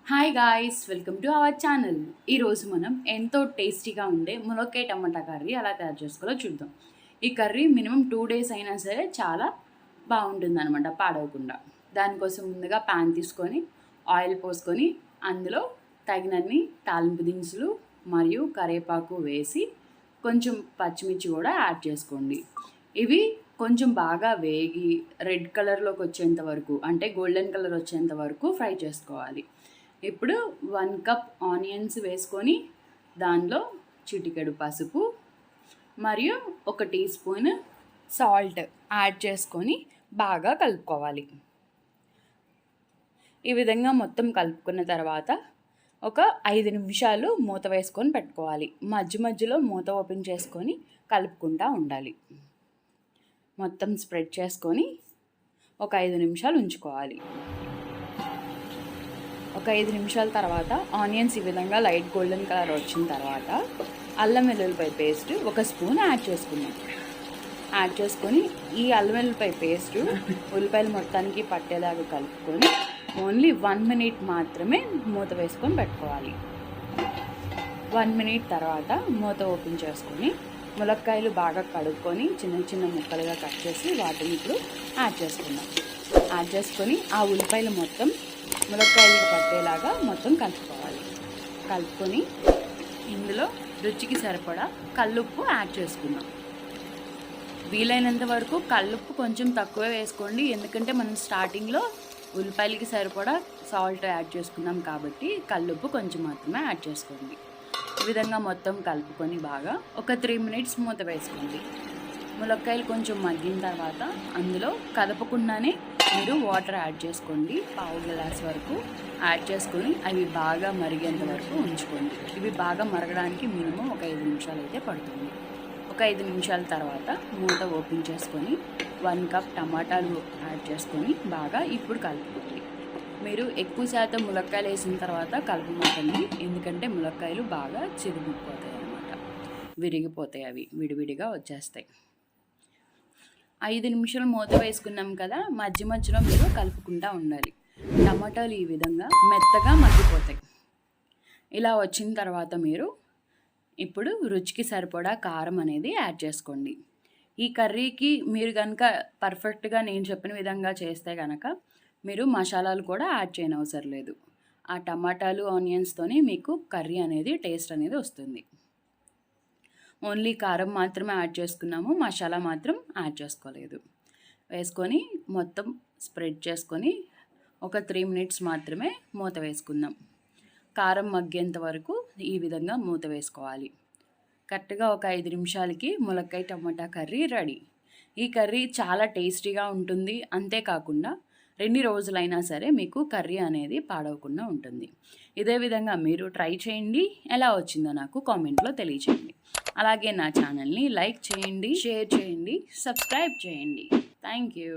Hi guys, welcome to our channel. ఈరోజు మనం ఎంతో టేస్టీగా ఉండే ములక్కాయ టమాటా కర్రీ ఎలా తయారు చేసుకోవాలో చూద్దాం. ఈ కర్రీ మినిమం 2 days అయినా సరే చాలా బాగుంటుంది అనమాట, పాడవకుండా. దానికోసం ముందుగా ప్యాన్ తీసుకొని ఆయిల్ పోసుకొని అందులో తగినన్ని తాలింపు దినుసులు మరియు కరివేపాకు వేసి కొంచెం పచ్చిమిర్చి కూడా యాడ్ చేసుకోండి. ఇవి కొంచెం బాగా వేగి రెడ్ కలర్లోకి వచ్చేంత వరకు, అంటే గోల్డెన్ కలర్ వచ్చేంత వరకు ఫ్రై చేసుకోవాలి. ఇప్పుడు 1 కప్ ఆనియన్స్ వేసుకొని దానిలో చిటికెడు పసుపు మరియు 1 టీ స్పూన్ సాల్ట్ యాడ్ చేసుకొని బాగా కలుపుకోవాలి. ఈ విధంగా మొత్తం కలుపుకున్న తర్వాత ఒక 5 నిమిషాలు మూత వేసుకొని పెట్టుకోవాలి. మధ్య మధ్యలో మూత ఓపెన్ చేసుకొని కలుపుకుంటూ ఉండాలి. మొత్తం స్ప్రెడ్ చేసుకొని ఒక 5 నిమిషాలు ఉంచుకోవాలి. ఒక 5 నిమిషాల తర్వాత ఆనియన్స్ ఈ విధంగా లైట్ గోల్డెన్ కలర్ వచ్చిన తర్వాత అల్లం వెల్లుల్లిపాయ పేస్ట్ 1 స్పూన్ యాడ్ చేసుకున్నాం. యాడ్ చేసుకొని ఈ అల్లం వెల్లుల్లిపాయ పేస్ట్ ఉల్లిపాయలు మొత్తానికి పట్టేలాగా కలుపుకొని ఓన్లీ 1 minute మాత్రమే మూత వేసుకొని పెట్టుకోవాలి. 1 minute తర్వాత మూత ఓపెన్ చేసుకొని ములక్కాయలు బాగా కడుక్కొని చిన్న చిన్న ముక్కలుగా కట్ చేసి వాటిని ఇప్పుడు యాడ్ చేసుకున్నాం. యాడ్ చేసుకొని ఆ ఉల్లిపాయలు మొత్తం ములక్కాయలు పట్టేలాగా మొత్తం కలుపుకోవాలి. కలుపుకొని ఇందులో రుచికి సరిపడా కల్లుప్పు యాడ్ చేసుకుందాం. వీలైనంత వరకు కల్లుప్పు కొంచెం తక్కువే వేసుకోండి, ఎందుకంటే మనం స్టార్టింగ్లో ఉల్లిపాయలకి సరిపడా సాల్ట్ యాడ్ చేసుకున్నాం కాబట్టి కల్లుప్పు కొంచెం మాత్రమే యాడ్ చేసుకోండి. ఈ విధంగా మొత్తం కలుపుకొని బాగా ఒక 3 minutes మూత వేసుకోండి. ములక్కాయలు కొంచెం మగ్గిన తర్వాత అందులో కదపకుండానే మీరు వాటర్ యాడ్ చేసుకోండి. 1/2 గ్లాస్ వరకు యాడ్ చేసుకొని అవి బాగా మరిగేంత వరకు ఉంచుకోండి. ఇవి బాగా మరగడానికి మినిమం ఒక 5 నిమిషాలు అయితే పడుతుంది. ఒక 5 నిమిషాల తర్వాత మూత ఓపెన్ చేసుకొని 1 కప్ టమాటాలు యాడ్ చేసుకొని బాగా ఇప్పుడు కలుపుకోండి. మీరు ఎక్కువ శాతం ములక్కాయలు వేసిన తర్వాత కలుపుమాకండి, ఎందుకంటే ములక్కాయలు బాగా చిరిగిపోతాయి అన్నమాట, విరిగిపోతాయి, అవి విడివిడిగా వచ్చేస్తాయి. 5 నిమిషాలు మూత వేసుకున్నాం కదా, మధ్య మధ్యలో మీరు కలుపుకుంటూ ఉండాలి. టమాటాలు ఈ విధంగా మెత్తగా మగ్గిపోతాయి. ఇలా వచ్చిన తర్వాత మీరు ఇప్పుడు రుచికి సరిపడా కారం అనేది యాడ్ చేసుకోండి. ఈ కర్రీకి మీరు కనుక పర్ఫెక్ట్గా నేను చెప్పిన విధంగా చేస్తే కనుక మీరు మసాలాలు కూడా యాడ్ చేయనవసరం లేదు. ఆ టమాటాలు ఆనియన్స్తోనే మీకు కర్రీ అనేది టేస్ట్ అనేది వస్తుంది. ఓన్లీ కారం మాత్రమే యాడ్ చేసుకున్నాము, మసాలా మాత్రం యాడ్ చేసుకోలేదు. వేసుకొని మొత్తం స్ప్రెడ్ చేసుకొని ఒక 3 minutes మాత్రమే మూత వేసుకుందాం. కారం మగ్గేంత వరకు ఈ విధంగా మూత వేసుకోవాలి. కరెక్ట్గా ఒక 5 నిమిషాలకి ములక్కాయ టమాటా కర్రీ రెడీ. ఈ కర్రీ చాలా టేస్టీగా ఉంటుంది, అంతేకాకుండా 2 రోజులైనా సరే మీకు కర్రీ అనేది పాడవకుండా ఉంటుంది. ఇదే విధంగా మీరు ట్రై చేయండి. ఎలా వచ్చిందో నాకు కామెంట్లో తెలియచేయండి. అలాగే నా ఛానల్ని లైక్ చేయండి, షేర్ చేయండి, సబ్స్క్రైబ్ చేయండి. Thank you.